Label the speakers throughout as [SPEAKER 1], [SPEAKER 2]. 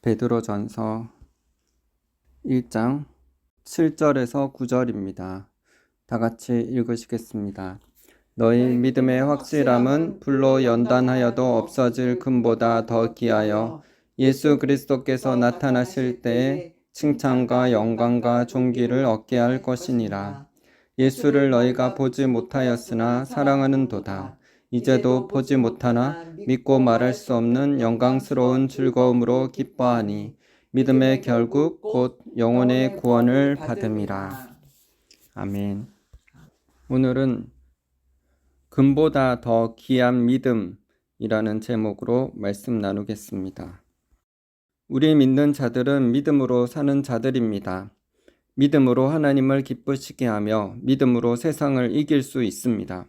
[SPEAKER 1] 베드로전서 1장 7절에서 9절입니다. 다 같이 읽으시겠습니다. 너희 믿음의 확실함은 불로 연단하여도 없어질 금보다 더 귀하여 예수 그리스도께서 나타나실 때에 칭찬과 영광과 존귀를 얻게 할 것이니라. 예수를 너희가 보지 못하였으나 사랑하는도다. 이제도 보지 못하나 믿고 말할 수 없는 영광스러운 즐거움으로 기뻐하니 믿음의 결국 곧 영혼의 구원을 받음이라. 아멘. 오늘은 금보다 더 귀한 믿음이라는 제목으로 말씀 나누겠습니다. 우리 믿는 자들은 믿음으로 사는 자들입니다. 믿음으로 하나님을 기쁘시게 하며 믿음으로 세상을 이길 수 있습니다.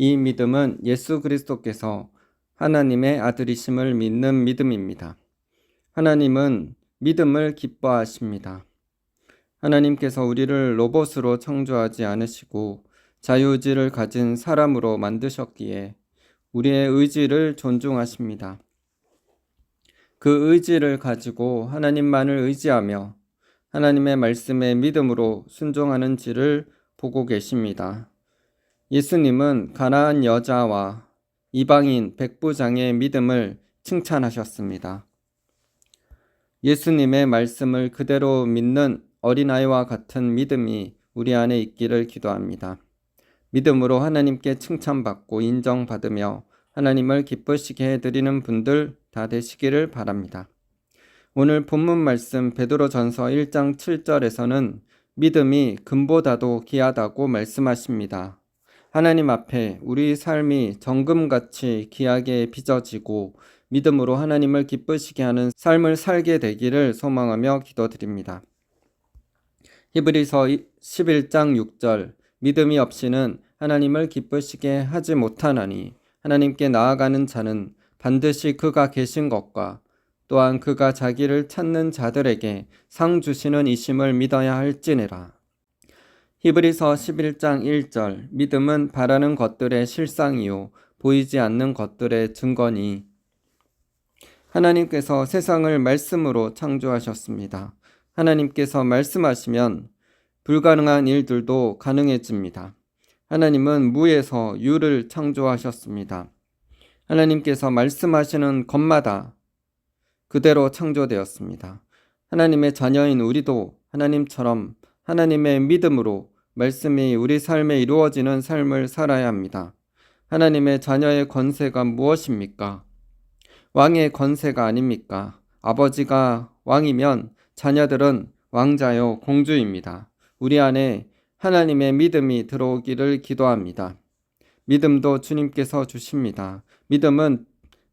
[SPEAKER 1] 이 믿음은 예수 그리스도께서 하나님의 아들이심을 믿는 믿음입니다. 하나님은 믿음을 기뻐하십니다. 하나님께서 우리를 로봇으로 창조하지 않으시고 자유의지를 가진 사람으로 만드셨기에 우리의 의지를 존중하십니다. 그 의지를 가지고 하나님만을 의지하며 하나님의 말씀에 믿음으로 순종하는지를 보고 계십니다. 예수님은 가나안 여자와 이방인 백부장의 믿음을 칭찬하셨습니다. 예수님의 말씀을 그대로 믿는 어린아이와 같은 믿음이 우리 안에 있기를 기도합니다. 믿음으로 하나님께 칭찬받고 인정받으며 하나님을 기쁘시게 해드리는 분들 다 되시기를 바랍니다. 오늘 본문 말씀 베드로전서 1장 7절에서는 믿음이 금보다도 귀하다고 말씀하십니다. 하나님 앞에 우리 삶이 정금같이 귀하게 빚어지고 믿음으로 하나님을 기쁘시게 하는 삶을 살게 되기를 소망하며 기도드립니다. 히브리서 11장 6절 믿음이 없이는 하나님을 기쁘시게 하지 못하나니 하나님께 나아가는 자는 반드시 그가 계신 것과 또한 그가 자기를 찾는 자들에게 상 주시는 이심을 믿어야 할지니라. 히브리서 11장 1절 믿음은 바라는 것들의 실상이요 보이지 않는 것들의 증거니 하나님께서 세상을 말씀으로 창조하셨습니다. 하나님께서 말씀하시면 불가능한 일들도 가능해집니다. 하나님은 무에서 유를 창조하셨습니다. 하나님께서 말씀하시는 것마다 그대로 창조되었습니다. 하나님의 자녀인 우리도 하나님처럼 하나님의 믿음으로 말씀이 우리 삶에 이루어지는 삶을 살아야 합니다. 하나님의 자녀의 권세가 무엇입니까? 왕의 권세가 아닙니까? 아버지가 왕이면 자녀들은 왕자요 공주입니다. 우리 안에 하나님의 믿음이 들어오기를 기도합니다. 믿음도 주님께서 주십니다. 믿음은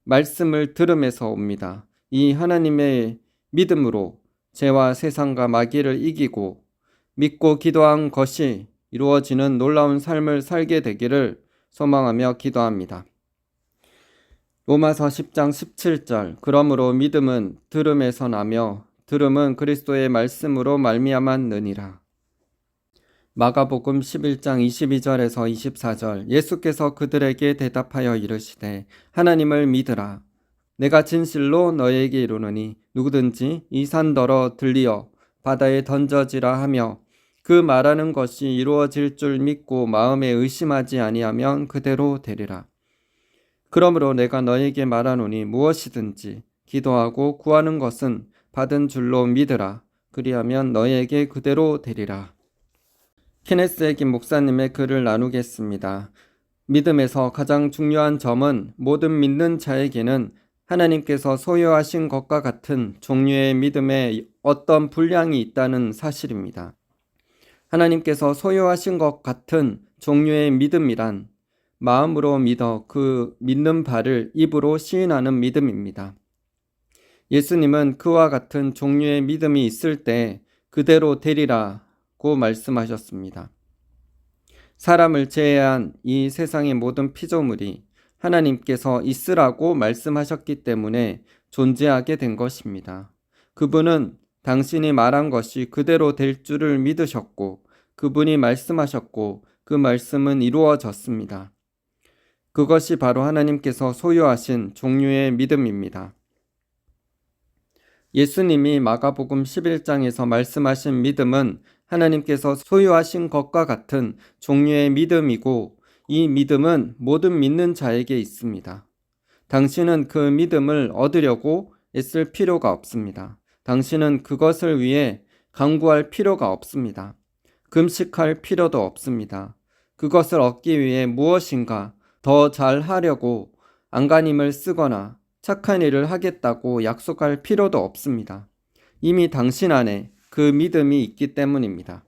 [SPEAKER 1] 말씀을 들음에서 옵니다. 이 하나님의 믿음으로 죄와 세상과 마귀를 이기고 믿고 기도한 것이 이루어지는 놀라운 삶을 살게 되기를 소망하며 기도합니다. 로마서 10장 17절 그러므로 믿음은 들음에서 나며 들음은 그리스도의 말씀으로 말미암았느니라. 마가복음 11장 22절에서 24절 예수께서 그들에게 대답하여 이르시되 하나님을 믿으라. 내가 진실로 너에게 이르노니 누구든지 이 산더러 들리어 바다에 던져지라 하며 그 말하는 것이 이루어질 줄 믿고 마음에 의심하지 아니하면 그대로 되리라. 그러므로 내가 너에게 말하노니 무엇이든지 기도하고 구하는 것은 받은 줄로 믿으라. 그리하면 너에게 그대로 되리라. 케네스 에긴 목사님의 글을 나누겠습니다. 믿음에서 가장 중요한 점은 모든 믿는 자에게는 하나님께서 소유하신 것과 같은 종류의 믿음에 어떤 분량이 있다는 사실입니다. 하나님께서 소유하신 것 같은 종류의 믿음이란 마음으로 믿어 그 믿는 바를 입으로 시인하는 믿음입니다. 예수님은 그와 같은 종류의 믿음이 있을 때 그대로 되리라고 말씀하셨습니다. 사람을 제외한 이 세상의 모든 피조물이 하나님께서 있으라고 말씀하셨기 때문에 존재하게 된 것입니다. 그분은 당신이 말한 것이 그대로 될 줄을 믿으셨고 그분이 말씀하셨고 그 말씀은 이루어졌습니다. 그것이 바로 하나님께서 소유하신 종류의 믿음입니다. 예수님이 마가복음 11장에서 말씀하신 믿음은 하나님께서 소유하신 것과 같은 종류의 믿음이고, 이 믿음은 모든 믿는 자에게 있습니다. 당신은 그 믿음을 얻으려고 애쓸 필요가 없습니다. 당신은 그것을 위해 강구할 필요가 없습니다. 금식할 필요도 없습니다. 그것을 얻기 위해 무엇인가 더 잘하려고 안간힘을 쓰거나 착한 일을 하겠다고 약속할 필요도 없습니다. 이미 당신 안에 그 믿음이 있기 때문입니다.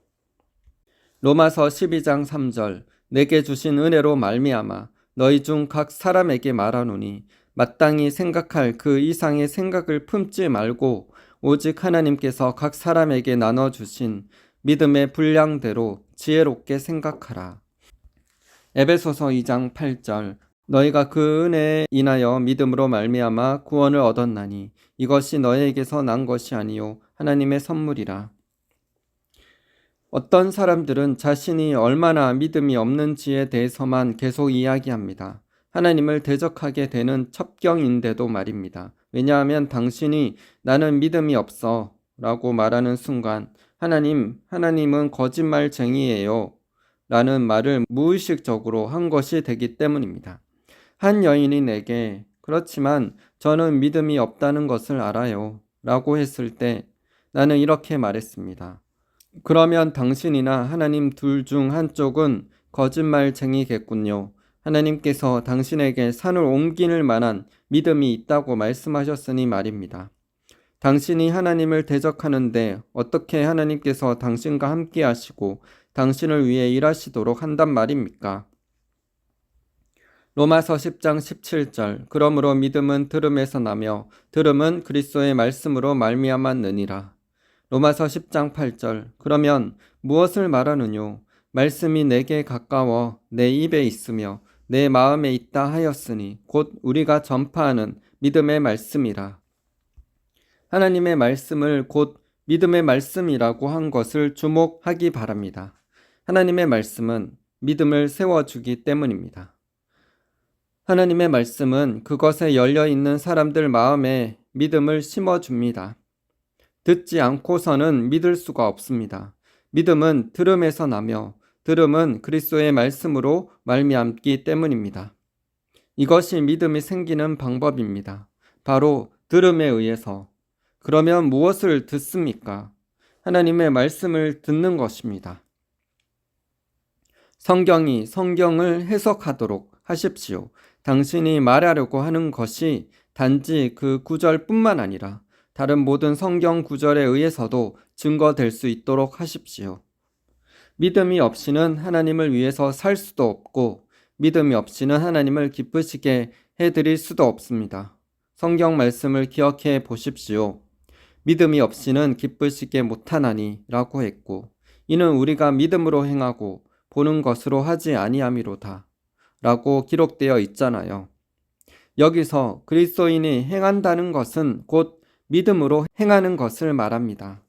[SPEAKER 1] 로마서 12장 3절 내게 주신 은혜로 말미암아 너희 중 각 사람에게 말하노니 마땅히 생각할 그 이상의 생각을 품지 말고 오직 하나님께서 각 사람에게 나눠주신 믿음의 분량대로 지혜롭게 생각하라. 에베소서 2장 8절 너희가 그 은혜에 인하여 믿음으로 말미암아 구원을 얻었나니 이것이 너희에게서 난 것이 아니요 하나님의 선물이라. 어떤 사람들은 자신이 얼마나 믿음이 없는지에 대해서만 계속 이야기합니다. 하나님을 대적하게 되는 첩경인데도 말입니다. 왜냐하면 당신이 나는 믿음이 없어 라고 말하는 순간 하나님은 거짓말쟁이에요 라는 말을 무의식적으로 한 것이 되기 때문입니다. 한 여인이 내게 그렇지만 저는 믿음이 없다는 것을 알아요 라고 했을 때 나는 이렇게 말했습니다. 그러면 당신이나 하나님 둘 중 한쪽은 거짓말쟁이겠군요. 하나님께서 당신에게 산을 옮길 만한 믿음이 있다고 말씀하셨으니 말입니다. 당신이 하나님을 대적하는데 어떻게 하나님께서 당신과 함께 하시고 당신을 위해 일하시도록 한단 말입니까? 로마서 10장 17절 그러므로 믿음은 들음에서 나며 들음은 그리스도의 말씀으로 말미암았느니라. 로마서 10장 8절 그러면 무엇을 말하느뇨? 말씀이 내게 가까워 내 입에 있으며 내 마음에 있다 하였으니 곧 우리가 전파하는 믿음의 말씀이라. 하나님의 말씀을 곧 믿음의 말씀이라고 한 것을 주목하기 바랍니다. 하나님의 말씀은 믿음을 세워주기 때문입니다. 하나님의 말씀은 그것에 열려있는 사람들 마음에 믿음을 심어줍니다. 듣지 않고서는 믿을 수가 없습니다. 믿음은 들음에서 나며 들음은 그리스도의 말씀으로 말미암기 때문입니다. 이것이 믿음이 생기는 방법입니다. 바로 들음에 의해서. 그러면 무엇을 듣습니까? 하나님의 말씀을 듣는 것입니다. 성경이 성경을 해석하도록 하십시오. 당신이 말하려고 하는 것이 단지 그 구절뿐만 아니라 다른 모든 성경 구절에 의해서도 증거될 수 있도록 하십시오. 믿음이 없이는 하나님을 위해서 살 수도 없고 믿음이 없이는 하나님을 기쁘시게 해드릴 수도 없습니다. 성경 말씀을 기억해 보십시오. 믿음이 없이는 기쁘시게 못하나니 라고 했고 이는 우리가 믿음으로 행하고 보는 것으로 하지 아니함이로다 라고 기록되어 있잖아요. 여기서 그리스도인이 행한다는 것은 곧 믿음으로 행하는 것을 말합니다.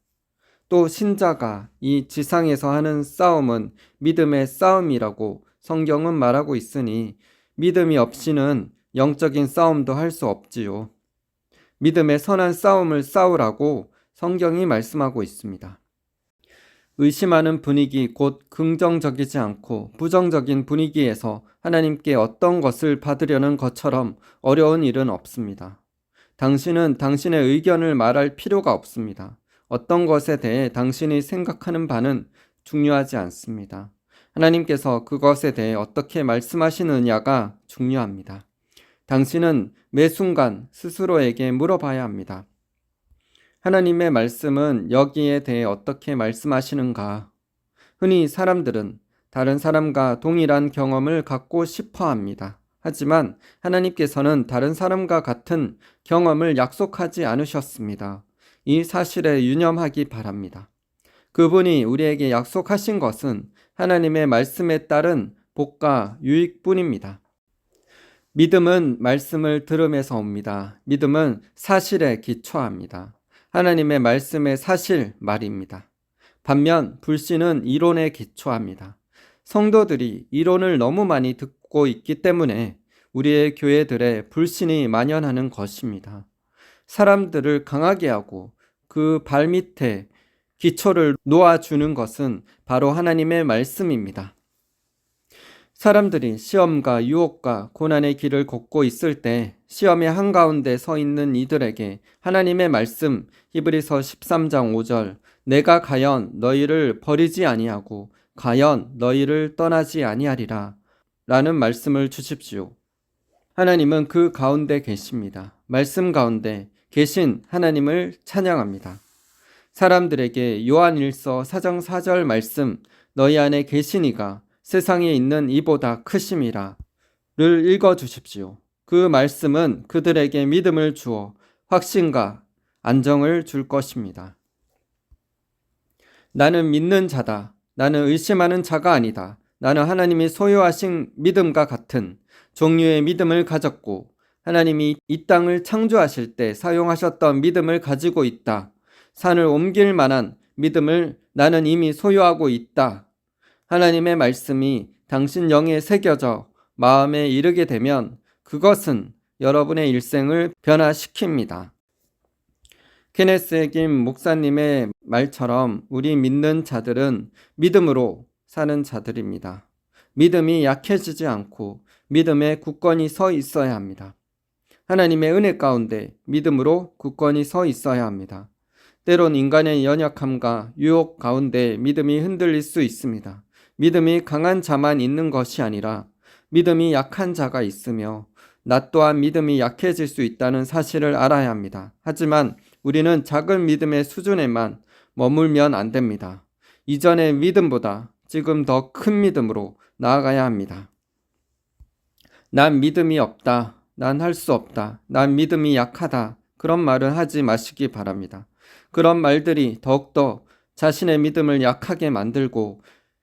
[SPEAKER 1] 또 신자가 이 지상에서 하는 싸움은 믿음의 싸움이라고 성경은 말하고 있으니 믿음이 없이는 영적인 싸움도 할 수 없지요. 믿음의 선한 싸움을 싸우라고 성경이 말씀하고 있습니다. 의심하는 분위기 곧 긍정적이지 않고 부정적인 분위기에서 하나님께 어떤 것을 받으려는 것처럼 어려운 일은 없습니다. 당신은 당신의 의견을 말할 필요가 없습니다. 어떤 것에 대해 당신이 생각하는 바는 중요하지 않습니다. 하나님께서 그것에 대해 어떻게 말씀하시느냐가 중요합니다. 당신은 매 순간 스스로에게 물어봐야 합니다. 하나님의 말씀은 여기에 대해 어떻게 말씀하시는가? 흔히 사람들은 다른 사람과 동일한 경험을 갖고 싶어 합니다. 하지만 하나님께서는 다른 사람과 같은 경험을 약속하지 않으셨습니다. 이 사실에 유념하기 바랍니다. 그분이 우리에게 약속하신 것은 하나님의 말씀에 따른 복과 유익뿐입니다. 믿음은 말씀을 들음에서 옵니다. 믿음은 사실에 기초합니다. 하나님의 말씀의 사실 말입니다. 반면 불신은 이론에 기초합니다. 성도들이 이론을 너무 많이 듣고 있기 때문에 우리의 교회들에 불신이 만연하는 것입니다. 사람들을 강하게 하고 그 발밑에 기초를 놓아주는 것은 바로 하나님의 말씀입니다. 사람들이 시험과 유혹과 고난의 길을 걷고 있을 때 시험의 한가운데 서 있는 이들에게 하나님의 말씀 히브리서 13장 5절 내가 가연 너희를 버리지 아니하고 가연 너희를 떠나지 아니하리라 라는 말씀을 주십시오. 하나님은 그 가운데 계십니다. 말씀 가운데 계신 하나님을 찬양합니다. 사람들에게 요한일서 4장 4절 말씀 너희 안에 계시니가 세상에 있는 이보다 크심이라 를 읽어주십시오. 그 말씀은 그들에게 믿음을 주어 확신과 안정을 줄 것입니다. 나는 믿는 자다. 나는 의심하는 자가 아니다. 나는 하나님이 소유하신 믿음과 같은 종류의 믿음을 가졌고 하나님이 이 땅을 창조하실 때 사용하셨던 믿음을 가지고 있다. 산을 옮길 만한 믿음을 나는 이미 소유하고 있다. 하나님의 말씀이 당신 영에 새겨져 마음에 이르게 되면 그것은 여러분의 일생을 변화시킵니다. 케네스 해김 목사님의 말처럼 우리 믿는 자들은 믿음으로 사는 자들입니다. 믿음이 약해지지 않고 믿음에 굳건히 서 있어야 합니다. 하나님의 은혜 가운데 믿음으로 굳건히 서 있어야 합니다. 때론 인간의 연약함과 유혹 가운데 믿음이 흔들릴 수 있습니다. 믿음이 강한 자만 있는 것이 아니라 믿음이 약한 자가 있으며 나 또한 믿음이 약해질 수 있다는 사실을 알아야 합니다. 하지만 우리는 작은 믿음의 수준에만 머물면 안 됩니다. 이전의 믿음보다 지금 더 큰 믿음으로 나아가야 합니다. 난 믿음이 없다. 난 할 수 없다. 난 믿음이 약하다. 그런 말은 하지 마시기 바랍니다. 그런 말들이 더욱더 자신의 믿음을 약하게 만들고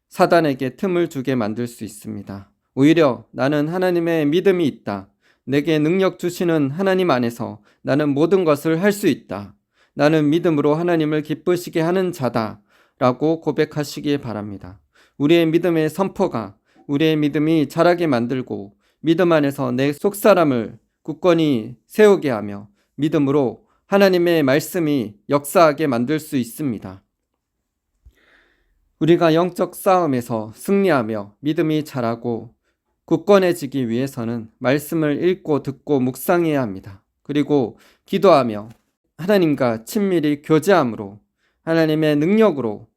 [SPEAKER 1] 사단에게 틈을 주게 만들 수 있습니다. 오히려 나는 하나님의 믿음이 있다. 내게 능력 주시는 하나님 안에서 나는 모든 것을 할 수 있다. 나는 믿음으로 하나님을 기쁘시게 하는 자다. 라고 고백하시기 바랍니다. 우리의 믿음의 선포가 우리의 믿음이 자라게 만들고 믿음 안에서 내 속사람을 굳건히 세우게 하며 믿음으로 하나님의 말씀이 역사하게 만들 수 있습니다. 우리가 영적 싸움에서 승리하며 믿음이 자라고 굳건해지기 위해서는 말씀을 읽고 듣고 묵상해야 합니다. 그리고 기도하며 하나님과 친밀히 교제함으로 하나님의 능력으로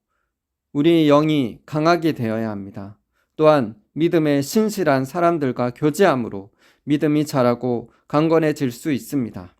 [SPEAKER 1] 우리 영이 강하게 되어야 합니다. 또한 믿음에 신실한 사람들과 교제함으로 믿음이 자라고 강건해질 수 있습니다.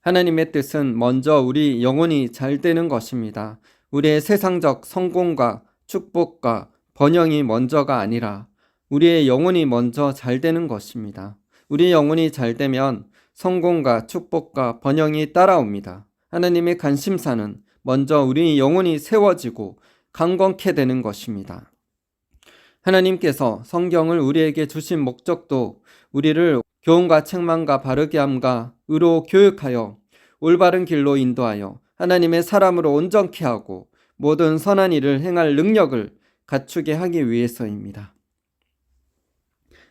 [SPEAKER 1] 하나님의 뜻은 먼저 우리 영혼이 잘 되는 것입니다. 우리의 세상적 성공과 축복과 번영이 먼저가 아니라 우리의 영혼이 먼저 잘 되는 것입니다. 우리의 영혼이 잘 되면 성공과 축복과 번영이 따라옵니다. 하나님의 관심사는 먼저 우리 영혼이 세워지고 강건케 되는 것입니다. 하나님께서 성경을 우리에게 주신 목적도 우리를 교훈과 책망과 바르게 함과 의로 교육하여 올바른 길로 인도하여 하나님의 사람으로 온전케 하고 모든 선한 일을 행할 능력을 갖추게 하기 위해서입니다.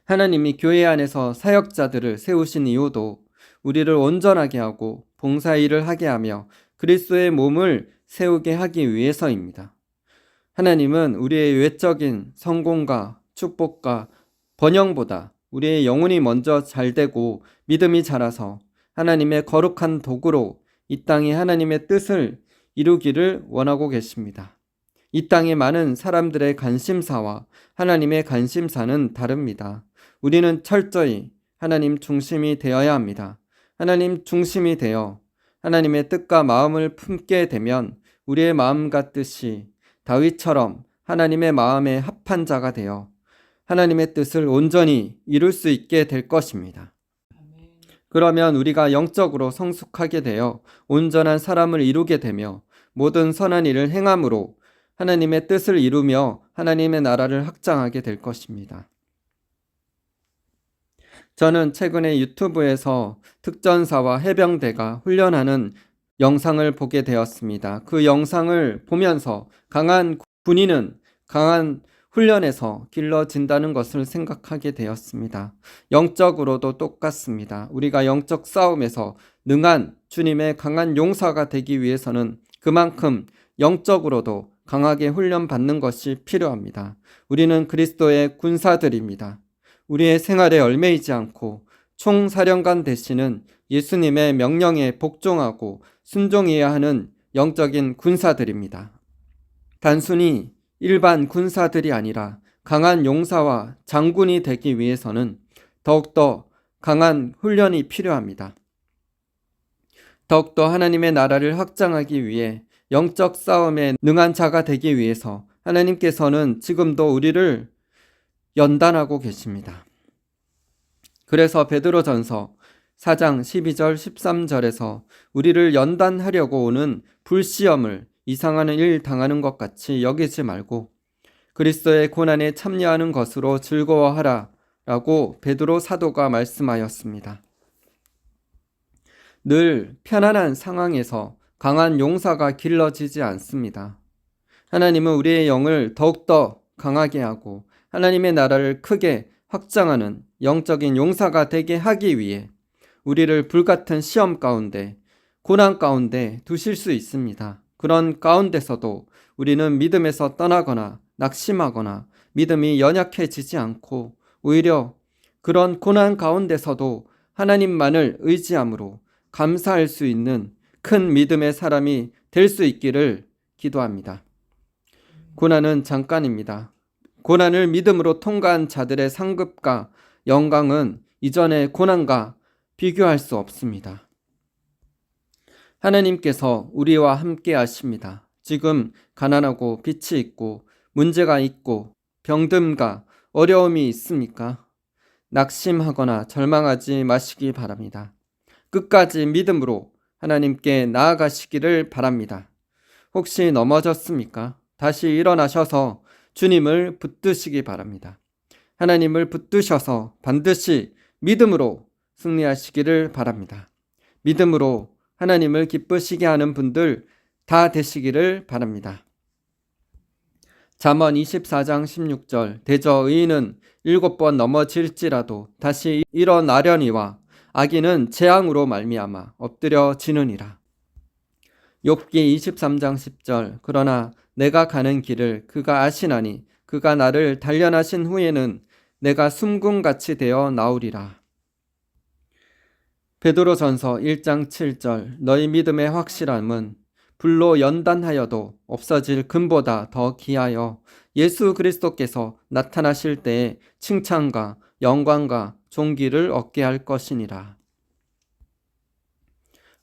[SPEAKER 1] 하나님이 교회 안에서 사역자들을 세우신 이유도 우리를 온전하게 하고 봉사일을 하게 하며 그리스도의 몸을 세우게 하기 위해서입니다. 하나님은 우리의 외적인 성공과 축복과 번영보다 우리의 영혼이 먼저 잘되고 믿음이 자라서 하나님의 거룩한 도구로 이 땅에 하나님의 뜻을 이루기를 원하고 계십니다. 이 땅의 많은 사람들의 관심사와 하나님의 관심사는 다릅니다. 우리는 철저히 하나님 중심이 되어야 합니다. 하나님 중심이 되어 하나님의 뜻과 마음을 품게 되면 우리의 마음과 뜻이 다윗처럼 하나님의 마음에 합한 자가 되어 하나님의 뜻을 온전히 이룰 수 있게 될 것입니다. 그러면 우리가 영적으로 성숙하게 되어 온전한 사람을 이루게 되며 모든 선한 일을 행함으로 하나님의 뜻을 이루며 하나님의 나라를 확장하게 될 것입니다. 저는 최근에 유튜브에서 특전사와 해병대가 훈련하는 영상을 보게 되었습니다. 그 영상을 보면서 강한 군인은 강한 훈련에서 길러진다는 것을 생각하게 되었습니다. 영적으로도 똑같습니다. 우리가 영적 싸움에서 능한 주님의 강한 용사가 되기 위해서는 그만큼 영적으로도 강하게 훈련받는 것이 필요합니다. 우리는 그리스도의 군사들입니다. 우리의 생활에 얽매이지 않고 총사령관 되시는 예수님의 명령에 복종하고 순종해야 하는 영적인 군사들입니다. 단순히 일반 군사들이 아니라 강한 용사와 장군이 되기 위해서는 더욱더 강한 훈련이 필요합니다. 더욱더 하나님의 나라를 확장하기 위해 영적 싸움에 능한 자가 되기 위해서 하나님께서는 지금도 우리를 연단하고 계십니다. 그래서 베드로전서 4장 12절 13절에서 우리를 연단하려고 오는 불시험을 이상한 일 당하는 것 같이 여기지 말고 그리스도의 고난에 참여하는 것으로 즐거워하라 라고 베드로 사도가 말씀하였습니다. 늘 편안한 상황에서 강한 용사가 길러지지 않습니다. 하나님은 우리의 영을 더욱더 강하게 하고 하나님의 나라를 크게 확장하는 영적인 용사가 되게 하기 위해 우리를 불같은 시험 가운데, 고난 가운데 두실 수 있습니다. 그런 가운데서도 우리는 믿음에서 떠나거나 낙심하거나 믿음이 연약해지지 않고 오히려 그런 고난 가운데서도 하나님만을 의지함으로 감사할 수 있는 큰 믿음의 사람이 될 수 있기를 기도합니다. 고난은 잠깐입니다. 고난을 믿음으로 통과한 자들의 상급과 영광은 이전의 고난과 비교할 수 없습니다. 하나님께서 우리와 함께 하십니다. 지금 가난하고 빚이 있고 문제가 있고 병듦과 어려움이 있습니까? 낙심하거나 절망하지 마시기 바랍니다. 끝까지 믿음으로 하나님께 나아가시기를 바랍니다. 혹시 넘어졌습니까? 다시 일어나셔서 주님을 붙드시기 바랍니다. 하나님을 붙드셔서 반드시 믿음으로 승리하시기를 바랍니다. 믿음으로 하나님을 기쁘시게 하는 분들 다 되시기를 바랍니다. 잠언 24장 16절 대저 의인은 7번 넘어질지라도 다시 일어나려니와 악인은 재앙으로 말미암아 엎드려지느니라. 욥기 23장 10절 그러나 내가 가는 길을 그가 아시나니 그가 나를 단련하신 후에는 내가 숨금같이 되어 나오리라. 베드로전서 1장 7절 너희 믿음의 확실함은 불로 연단하여도 없어질 금보다 더 귀하여 예수 그리스도께서 나타나실 때에 칭찬과 영광과 존귀를 얻게 할 것이니라.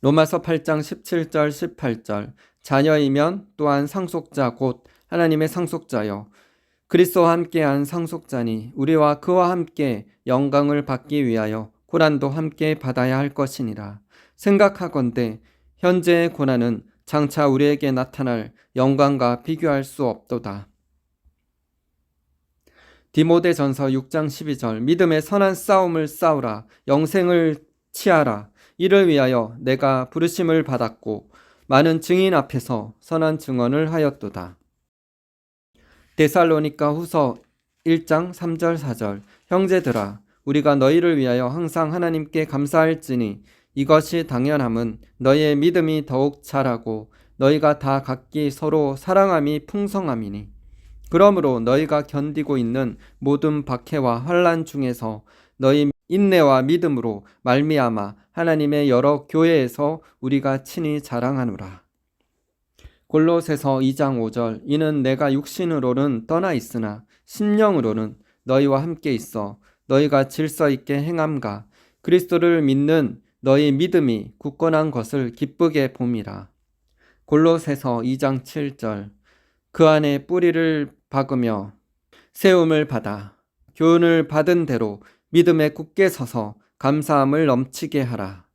[SPEAKER 1] 로마서 8장 17절 18절 자녀이면 또한 상속자 곧 하나님의 상속자여 그리스도와 함께한 상속자니 우리와 그와 함께 영광을 받기 위하여 고난도 함께 받아야 할 것이니라. 생각하건대 현재의 고난은 장차 우리에게 나타날 영광과 비교할 수 없도다. 디모데전서 6장 12절 믿음의 선한 싸움을 싸우라 영생을 취하라 이를 위하여 내가 부르심을 받았고 많은 증인 앞에서 선한 증언을 하였도다. 데살로니가 후서 1장 3절 4절 형제들아 우리가 너희를 위하여 항상 하나님께 감사할지니 이것이 당연함은 너희의 믿음이 더욱 자라고 너희가 다 각기 서로 사랑함이 풍성함이니 그러므로 너희가 견디고 있는 모든 박해와 환난 중에서 너희 인내와 믿음으로 말미암아 하나님의 여러 교회에서 우리가 친히 자랑하노라. 골로새서 2장 5절 이는 내가 육신으로는 떠나 있으나 심령으로는 너희와 함께 있어 너희가 질서 있게 행함과 그리스도를 믿는 너희 믿음이 굳건한 것을 기쁘게 봄이라. 골로새서 2장 7절 그 안에 뿌리를 박으며 세움을 받아 교훈을 받은 대로 믿음에 굳게 서서 감사함을 넘치게 하라.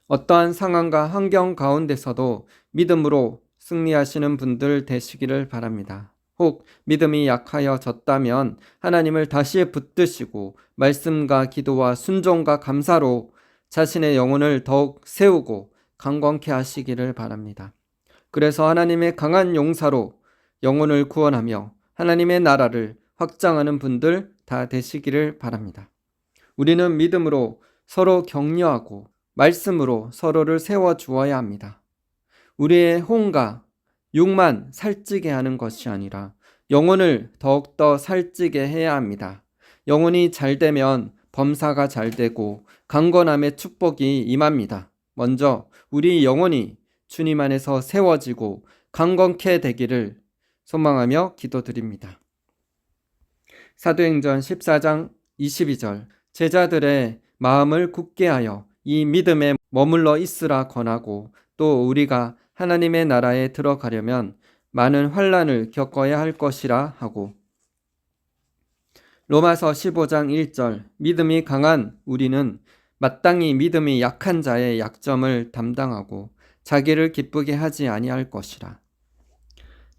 [SPEAKER 1] 어떠한 상황과 환경 가운데서도 믿음으로 승리하시는 분들 되시기를 바랍니다. 혹 믿음이 약하여졌다면 하나님을 다시 붙드시고 말씀과 기도와 순종과 감사로 자신의 영혼을 더욱 세우고 강건케 하시기를 바랍니다. 그래서 하나님의 강한 용사로 영혼을 구원하며 하나님의 나라를 확장하는 분들 다 되시기를 바랍니다. 우리는 믿음으로 서로 격려하고 말씀으로 서로를 세워주어야 합니다. 우리의 혼과 육만 살찌게 하는 것이 아니라 영혼을 더욱더 살찌게 해야 합니다. 영혼이 잘 되면 범사가 잘 되고 강건함의 축복이 임합니다. 먼저 우리 영혼이 주님 안에서 세워지고 강건케 되기를 소망하며 기도드립니다. 사도행전 14장 22절 제자들의 마음을 굳게 하여 이 믿음에 머물러 있으라 권하고 또 우리가 하나님의 나라에 들어가려면 많은 환난을 겪어야 할 것이라 하고 로마서 15장 1절 믿음이 강한 우리는 마땅히 믿음이 약한 자의 약점을 담당하고 자기를 기쁘게 하지 아니할 것이라.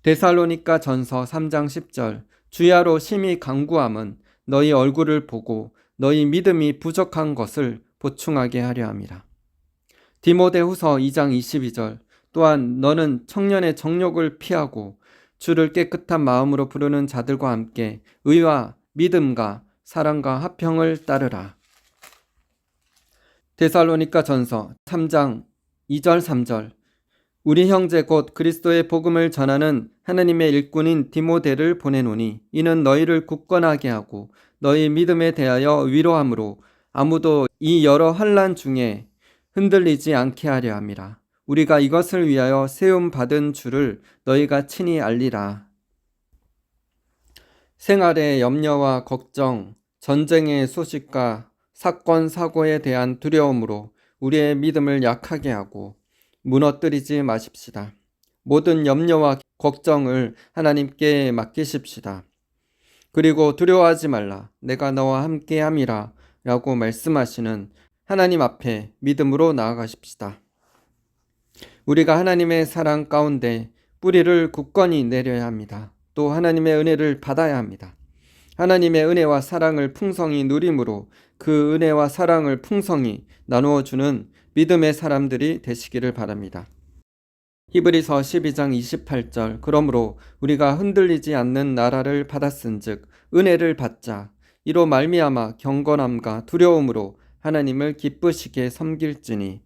[SPEAKER 1] 데살로니가 전서 3장 10절 주야로 심히 간구함은 너희 얼굴을 보고 너희 믿음이 부족한 것을 보충하게 하려 함이라. 디모데후서 2장 22절 또한 너는 청년의 정욕을 피하고 주를 깨끗한 마음으로 부르는 자들과 함께 의와 믿음과 사랑과 화평을 따르라. 데살로니가 전서 3장 2절 3절 우리 형제 곧 그리스도의 복음을 전하는 하나님의 일꾼인 디모데를 보내노니 이는 너희를 굳건하게 하고 너희 믿음에 대하여 위로함으로 아무도 이 여러 환난 중에 흔들리지 않게 하려 함이라. 우리가 이것을 위하여 세움 받은 줄을 너희가 친히 알리라. 생활의 염려와 걱정, 전쟁의 소식과 사건 사고에 대한 두려움으로 우리의 믿음을 약하게 하고 무너뜨리지 마십시다. 모든 염려와 걱정을 하나님께 맡기십시다. 그리고 두려워하지 말라. 내가 너와 함께 함이라 라고 말씀하시는 하나님 앞에 믿음으로 나아가십시다. 우리가 하나님의 사랑 가운데 뿌리를 굳건히 내려야 합니다. 또 하나님의 은혜를 받아야 합니다. 하나님의 은혜와 사랑을 풍성히 누림으로 그 은혜와 사랑을 풍성히 나누어주는 믿음의 사람들이 되시기를 바랍니다. 히브리서 12장 28절 그러므로 우리가 흔들리지 않는 나라를 받았은즉 은혜를 받자 이로 말미암아 경건함과 두려움으로 하나님을 기쁘시게 섬길지니.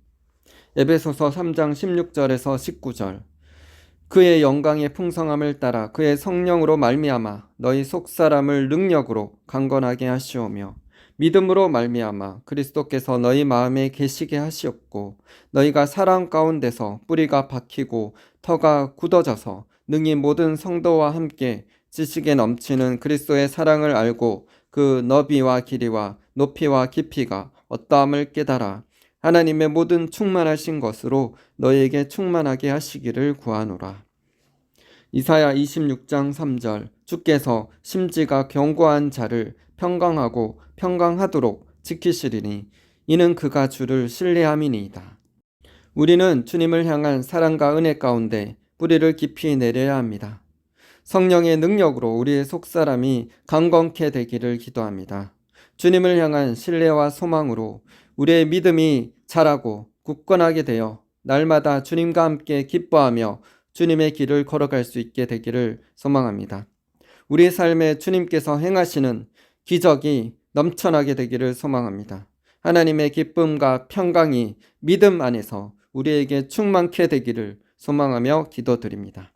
[SPEAKER 1] 에베소서 3장 16절에서 19절 그의 영광의 풍성함을 따라 그의 성령으로 말미암아 너희 속사람을 능력으로 강건하게 하시오며 믿음으로 말미암아 그리스도께서 너희 마음에 계시게 하시옵고 너희가 사랑 가운데서 뿌리가 박히고 터가 굳어져서 능히 모든 성도와 함께 지식에 넘치는 그리스도의 사랑을 알고 그 너비와 길이와 높이와 깊이가 어떠함을 깨달아 하나님의 모든 충만하신 것으로 너희에게 충만하게 하시기를 구하노라. 이사야 26장 3절 주께서 심지가 견고한 자를 평강하고 평강하도록 지키시리니 이는 그가 주를 신뢰함이니이다. 우리는 주님을 향한 사랑과 은혜 가운데 뿌리를 깊이 내려야 합니다. 성령의 능력으로 우리의 속사람이 강건케 되기를 기도합니다. 주님을 향한 신뢰와 소망으로 우리의 믿음이 자라고 굳건하게 되어 날마다 주님과 함께 기뻐하며 주님의 길을 걸어갈 수 있게 되기를 소망합니다. 우리 삶에 주님께서 행하시는 기적이 넘쳐나게 되기를 소망합니다. 하나님의 기쁨과 평강이 믿음 안에서 우리에게 충만케 되기를 소망하며 기도드립니다.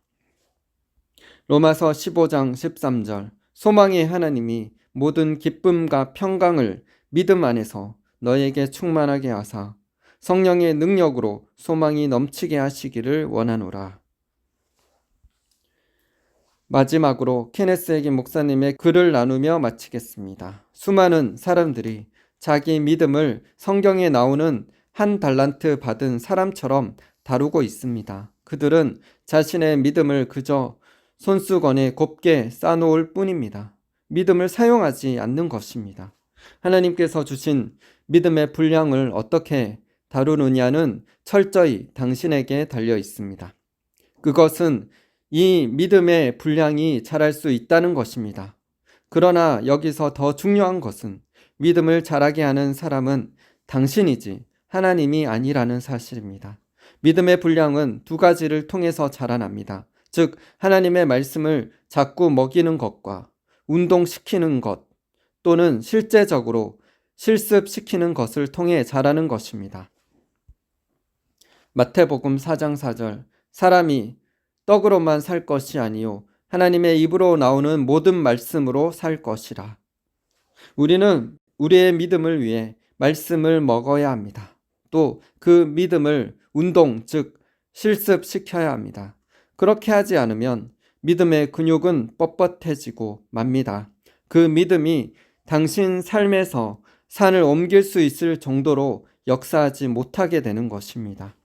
[SPEAKER 1] 로마서 15장 13절 소망의 하나님이 모든 기쁨과 평강을 믿음 안에서 너에게 충만하게 하사 성령의 능력으로 소망이 넘치게 하시기를 원하노라. 마지막으로 케네스 해긴 목사님의 글을 나누며 마치겠습니다. 수많은 사람들이 자기 믿음을 성경에 나오는 한 달란트 받은 사람처럼 다루고 있습니다. 그들은 자신의 믿음을 그저 손수건에 곱게 쌓아놓을 뿐입니다. 믿음을 사용하지 않는 것입니다. 하나님께서 주신 믿음의 분량을 어떻게 다루느냐는 철저히 당신에게 달려 있습니다. 그것은 이 믿음의 분량이 자랄 수 있다는 것입니다. 그러나 여기서 더 중요한 것은 믿음을 자라게 하는 사람은 당신이지 하나님이 아니라는 사실입니다. 믿음의 분량은 두 가지를 통해서 자라납니다. 즉 하나님의 말씀을 자꾸 먹이는 것과 운동시키는 것 또는 실제적으로 실습시키는 것을 통해 자라는 것입니다. 마태복음 4장 4절 사람이 떡으로만 살 것이 아니요 하나님의 입으로 나오는 모든 말씀으로 살 것이라. 우리는 우리의 믿음을 위해 말씀을 먹어야 합니다. 또 그 믿음을 운동, 즉 실습시켜야 합니다. 그렇게 하지 않으면 믿음의 근육은 뻣뻣해지고 맙니다. 그 믿음이 당신 삶에서 산을 옮길 수 있을 정도로 역사하지 못하게 되는 것입니다.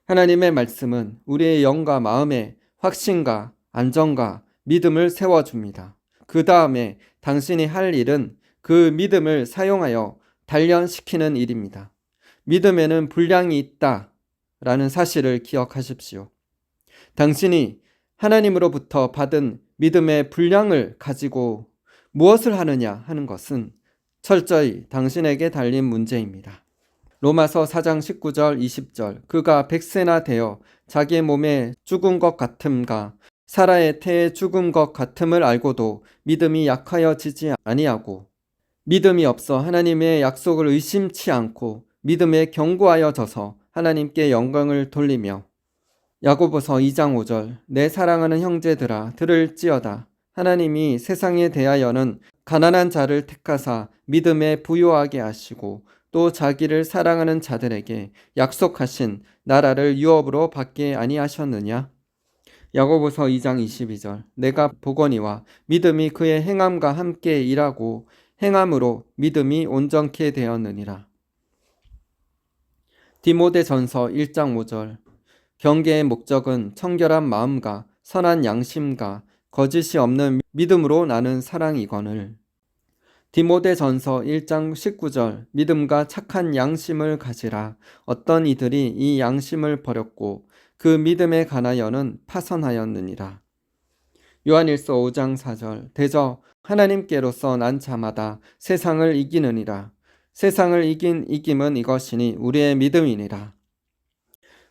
[SPEAKER 1] 하나님의 말씀은 우리의 영과 마음에 확신과 안정과 믿음을 세워줍니다. 그 다음에 당신이 할 일은 그 믿음을 사용하여 단련시키는 일입니다. 믿음에는 분량이 있다라는 사실을 기억하십시오. 당신이 하나님으로부터 받은 믿음의 분량을 가지고 무엇을 하느냐 하는 것은 철저히 당신에게 달린 문제입니다. 로마서 4장 19절 20절 그가 100세나 되어 자기의 몸에 죽은 것 같음과 사라의 태에 죽은 것 같음을 알고도 믿음이 약하여지지 아니하고 믿음이 없어 하나님의 약속을 의심치 않고 믿음에 견고하여져서 하나님께 영광을 돌리며 야고보서 2장 5절 내 사랑하는 형제들아 들을지어다 하나님이 세상에 대하여는 가난한 자를 택하사 믿음에 부요하게 하시고 또 자기를 사랑하는 자들에게 약속하신 나라를 유업으로 받게 아니하셨느냐? 야고보서 2장 22절 내가 보거니와 믿음이 그의 행함과 함께 일하고 행함으로 믿음이 온전케 되었느니라. 디모데전서 1장 5절 경계의 목적은 청결한 마음과 선한 양심과 거짓이 없는 믿음으로 나는 사랑이거늘. 디모데전서 1장 19절 믿음과 착한 양심을 가지라. 어떤 이들이 이 양심을 버렸고 그 믿음에 관하여는 파선하였느니라. 요한일서 5장 4절 대저 하나님께로서 난 자마다 세상을 이기느니라. 세상을 이긴 이김은 이것이니 우리의 믿음이니라.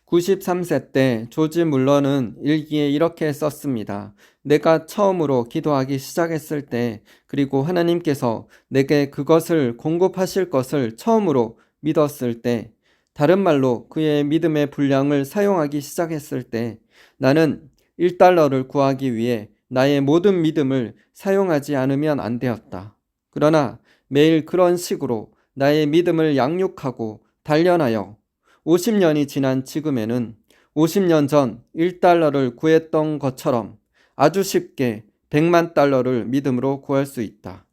[SPEAKER 1] 93세 때 조지 물러는 일기에 이렇게 썼습니다. 내가 처음으로 기도하기 시작했을 때 그리고 하나님께서 내게 그것을 공급하실 것을 처음으로 믿었을 때 다른 말로 그의 믿음의 분량을 사용하기 시작했을 때 나는 1달러를 구하기 위해 나의 모든 믿음을 사용하지 않으면 안 되었다. 그러나 매일 그런 식으로 나의 믿음을 양육하고 단련하여 50년이 지난 지금에는 50년 전 1달러를 구했던 것처럼 아주 쉽게 100만 달러를 믿음으로 구할 수 있다.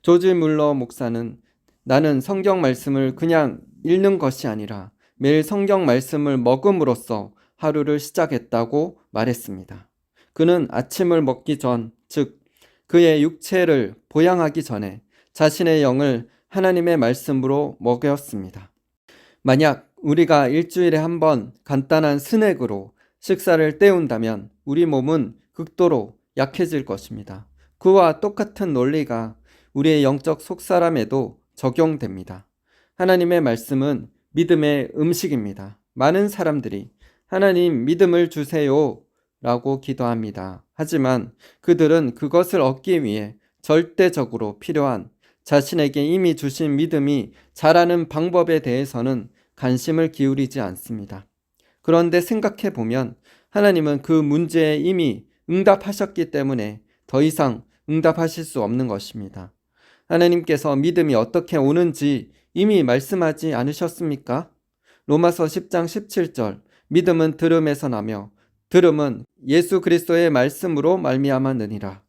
[SPEAKER 1] 조지 물러 목사는 나는 성경 말씀을 그냥 읽는 것이 아니라 매일 성경 말씀을 먹음으로써 하루를 시작했다고 말했습니다. 그는 아침을 먹기 전, 즉 그의 육체를 보양하기 전에 자신의 영을 하나님의 말씀으로 먹였습니다. 만약 우리가 일주일에 한 번 간단한 스낵으로 식사를 때운다면 우리 몸은 극도로 약해질 것입니다. 그와 똑같은 논리가 우리의 영적 속사람에도 적용됩니다. 하나님의 말씀은 믿음의 음식입니다. 많은 사람들이 하나님 믿음을 주세요 라고 기도합니다. 하지만 그들은 그것을 얻기 위해 절대적으로 필요한 자신에게 이미 주신 믿음이 자라는 방법에 대해서는 관심을 기울이지 않습니다. 그런데 생각해 보면 하나님은 그 문제에 이미 응답하셨기 때문에 더 이상 응답하실 수 없는 것입니다. 하나님께서 믿음이 어떻게 오는지 이미 말씀하지 않으셨습니까? 로마서 10장 17절 믿음은 들음에서 나며 들음은 예수 그리스도의 말씀으로 말미암았느니라.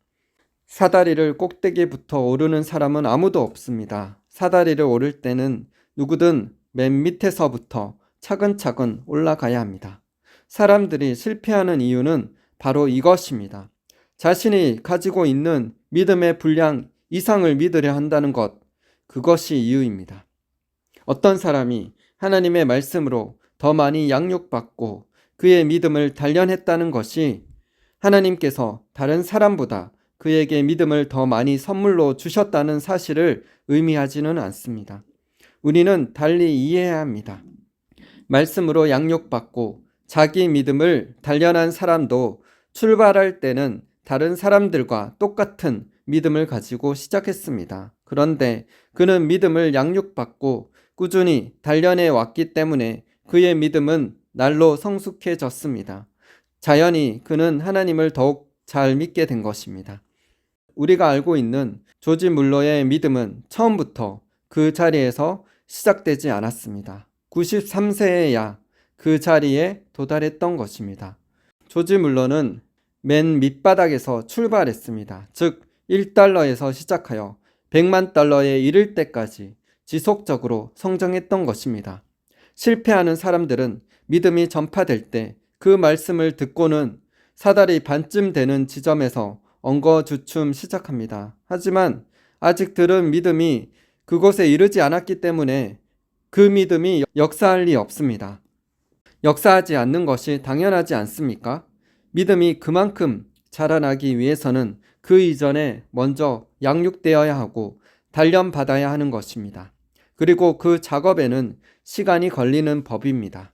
[SPEAKER 1] 사다리를 꼭대기부터 오르는 사람은 아무도 없습니다. 사다리를 오를 때는 누구든 맨 밑에서부터 차근차근 올라가야 합니다. 사람들이 실패하는 이유는 바로 이것입니다. 자신이 가지고 있는 믿음의 분량 이상을 믿으려 한다는 것, 그것이 이유입니다. 어떤 사람이 하나님의 말씀으로 더 많이 양육받고 그의 믿음을 단련했다는 것이 하나님께서 다른 사람보다 그에게 믿음을 더 많이 선물로 주셨다는 사실을 의미하지는 않습니다. 우리는 달리 이해해야 합니다. 말씀으로 양육받고 자기 믿음을 단련한 사람도 출발할 때는 다른 사람들과 똑같은 믿음을 가지고 시작했습니다. 그런데 그는 믿음을 양육받고 꾸준히 단련해 왔기 때문에 그의 믿음은 날로 성숙해졌습니다. 자연히 그는 하나님을 더욱 잘 믿게 된 것입니다. 우리가 알고 있는 조지 물러의 믿음은 처음부터 그 자리에서 시작되지 않았습니다. 93세에야 그 자리에 도달했던 것입니다. 조지 물러는 맨 밑바닥에서 출발했습니다. 즉 1달러에서 시작하여 100만 달러에 이를 때까지 지속적으로 성장했던 것입니다. 실패하는 사람들은 믿음이 전파될 때 그 말씀을 듣고는 사다리 반쯤 되는 지점에서 엉거주춤 시작합니다. 하지만 아직 들은 믿음이 그곳에 이르지 않았기 때문에 그 믿음이 역사할 리 없습니다. 역사하지 않는 것이 당연하지 않습니까? 믿음이 그만큼 자라나기 위해서는 그 이전에 먼저 양육되어야 하고 단련받아야 하는 것입니다. 그리고 그 작업에는 시간이 걸리는 법입니다.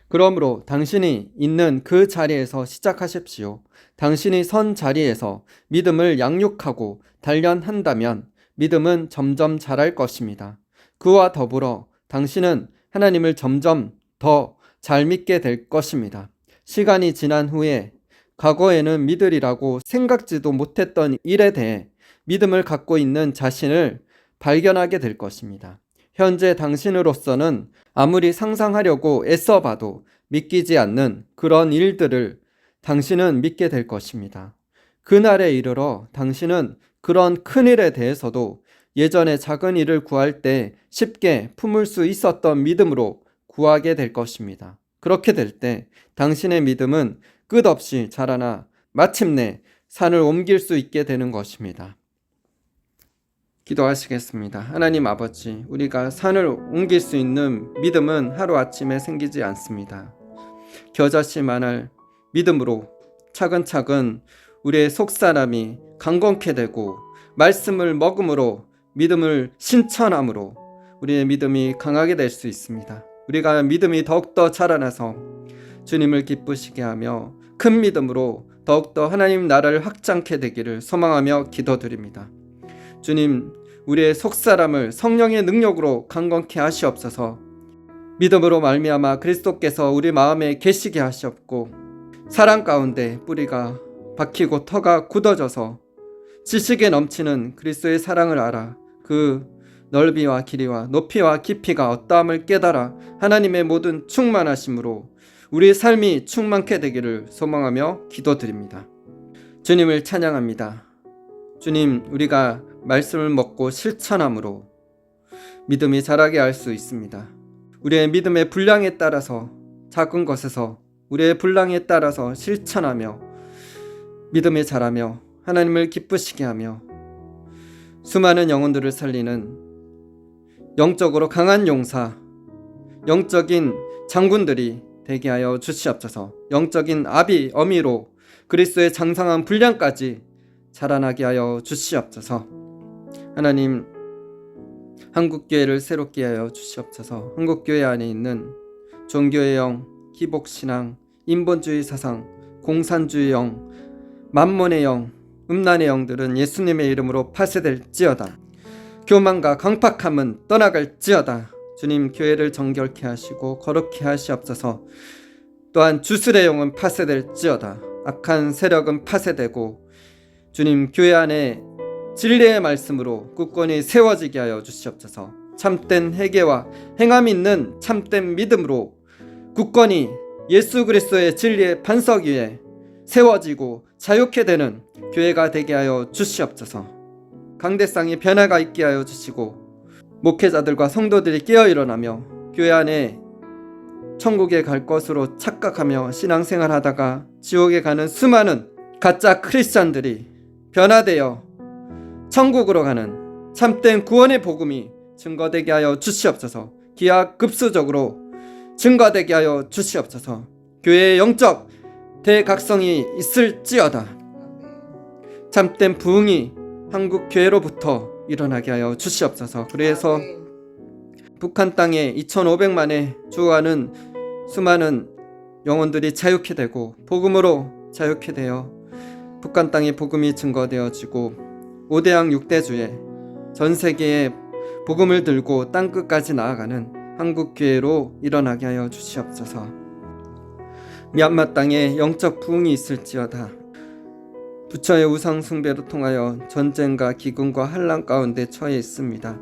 [SPEAKER 1] 그러므로 당신이 있는 그 자리에서 시작하십시오. 당신이 선 자리에서 믿음을 양육하고 단련한다면 믿음은 점점 자랄 것입니다. 그와 더불어 당신은 하나님을 점점 더 잘 믿게 될 것입니다. 시간이 지난 후에 과거에는 믿으리라고 생각지도 못했던 일에 대해 믿음을 갖고 있는 자신을 발견하게 될 것입니다. 현재 당신으로서는 아무리 상상하려고 애써봐도 믿기지 않는 그런 일들을 당신은 믿게 될 것입니다. 그날에 이르러 당신은 그런 큰 일에 대해서도 예전에 작은 일을 구할 때 쉽게 품을 수 있었던 믿음으로 구하게 될 것입니다. 그렇게 될 때 당신의 믿음은 끝없이 자라나 마침내 산을 옮길 수 있게 되는 것입니다. 기도하시겠습니다. 하나님 아버지, 우리가 산을 옮길 수 있는 믿음은 하루아침에 생기지 않습니다. 겨자씨만할 믿음으로 차근차근 우리의 속사람이 강건케 되고 말씀을 먹음으로 믿음을 신천함으로 우리의 믿음이 강하게 될 수 있습니다. 우리가 믿음이 더욱더 자라나서 주님을 기쁘시게 하며 큰 믿음으로 더욱더 하나님 나라를 확장케 되기를 소망하며 기도드립니다. 주님, 우리의 속사람을 성령의 능력으로 강건케 하시옵소서. 믿음으로 말미암아 그리스도께서 우리 마음에 계시게 하시옵고 사랑 가운데 뿌리가 박히고 터가 굳어져서 지식에 넘치는 그리스도의 사랑을 알아 그 넓이와 길이와 높이와 깊이가 어떠함을 깨달아 하나님의 모든 충만하심으로 우리의 삶이 충만케 되기를 소망하며 기도드립니다. 주님을 찬양합니다. 주님, 우리가 말씀을 먹고 실천함으로 믿음이 자라게 할 수 있습니다. 우리의 믿음의 분량에 따라서 작은 것에서 우리의 분량에 따라서 실천하며 믿음이 자라며 하나님을 기쁘시게 하며 수많은 영혼들을 살리는 영적으로 강한 용사, 영적인 장군들이 되게 하여 주시옵소서. 영적인 아비, 어미로 그리스도의 장성한 분량까지 자라나게 하여 주시옵소서. 하나님, 한국교회를 새롭게 하여 주시옵소서. 한국교회 안에 있는 종교의 영, 기복신앙, 인본주의 사상, 공산주의 영, 만몬의 영, 음란의 영들은 예수님의 이름으로 파쇄될지어다. 교만과 강팍함은 떠나갈지어다. 주님, 교회를 정결케 하시고 거룩케 하시옵소서. 또한 주술의 영은 파쇄될지어다. 악한 세력은 파쇄되고 주님, 교회 안에 진리의 말씀으로 굳건히 세워지게 하여 주시옵소서. 참된 회개와 행함 있는 참된 믿음으로 굳건히 예수 그리스도의 진리의 반석 위에 세워지고 자유케 되는 교회가 되게 하여 주시옵소서. 강대상의 변화가 있게 하여 주시고 목회자들과 성도들이 깨어 일어나며 교회 안에 천국에 갈 것으로 착각하며 신앙생활 하다가 지옥에 가는 수많은 가짜 크리스찬들이 변화되어 천국으로 가는 참된 구원의 복음이 증거되게 하여 주시옵소서. 기하급수적으로 증거되게 하여 주시옵소서. 교회의 영적 대각성이 있을지어다. 참된 부흥이 한국 교회로부터 일어나게 하여 주시옵소서. 그래서 북한 땅에 2500만에 주어가는 수많은 영혼들이 자유케 되고 복음으로 자유케 되어 북한 땅에 복음이 증거되어지고 5대양 6대주에 전 세계에 복음을 들고 땅끝까지 나아가는 한국교회로 일어나게 하여 주시옵소서. 미얀마 땅에 영적 부흥이 있을지어다. 부처의 우상 숭배로 통하여 전쟁과 기근과 환난 가운데 처해 있습니다.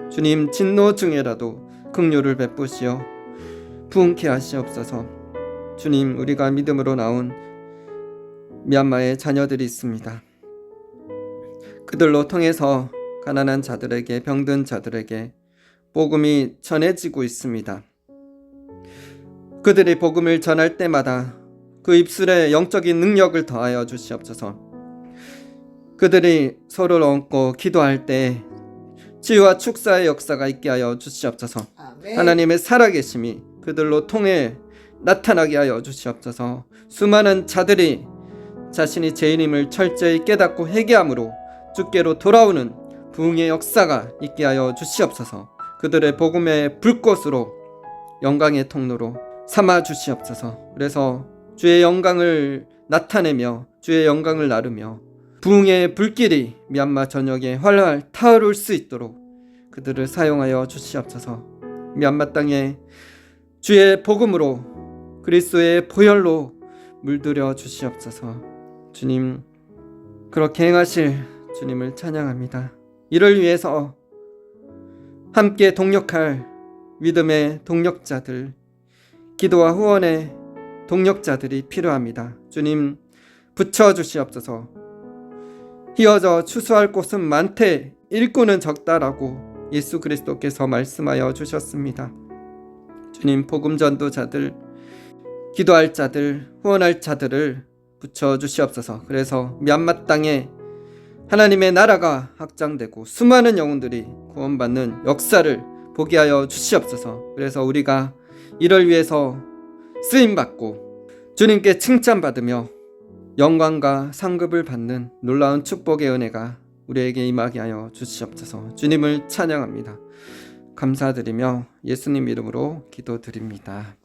[SPEAKER 1] 주님, 진노 중에라도 긍휼을 베푸시어 부흥케 하시옵소서. 주님, 우리가 믿음으로 나온 미얀마의 자녀들이 있습니다. 그들로 통해서 가난한 자들에게, 병든 자들에게 복음이 전해지고 있습니다. 그들이 복음을 전할 때마다 그 입술에 영적인 능력을 더하여 주시옵소서. 그들이 서로를 얹고 기도할 때 치유와 축사의 역사가 있게 하여 주시옵소서. 아멘. 하나님의 살아계심이 그들로 통해 나타나게 하여 주시옵소서. 수많은 자들이 자신이 죄인임을 철저히 깨닫고 회개함으로 주께로 돌아오는 부흥의 역사가 있게 하여 주시옵소서. 그들의 복음의 불꽃으로 영광의 통로로 삼아 주시옵소서. 그래서 주의 영광을 나타내며 주의 영광을 나르며 부흥의 불길이 미얀마 전역에 활활 타오를 수 있도록 그들을 사용하여 주시옵소서. 미얀마 땅에 주의 복음으로 그리스도의 보혈로 물들여 주시옵소서. 주님, 그렇게 행하실 주님을 찬양합니다. 이를 위해서 함께 동력할 믿음의 동력자들, 기도와 후원의 동력자들이 필요합니다. 주님, 붙여주시옵소서. 휘어져 추수할 곳은 많되 일꾼은 적다라고 예수 그리스도께서 말씀하여 주셨습니다. 주님, 복음 전도자들, 기도할 자들, 후원할 자들을 붙여주시옵소서. 그래서 미얀마 땅에 하나님의 나라가 확장되고 수많은 영혼들이 구원받는 역사를 보게 하여 주시옵소서. 그래서 우리가 이를 위해서 쓰임받고 주님께 칭찬받으며 영광과 상급을 받는 놀라운 축복의 은혜가 우리에게 임하게 하여 주시옵소서. 주님을 찬양합니다. 감사드리며 예수님 이름으로 기도드립니다.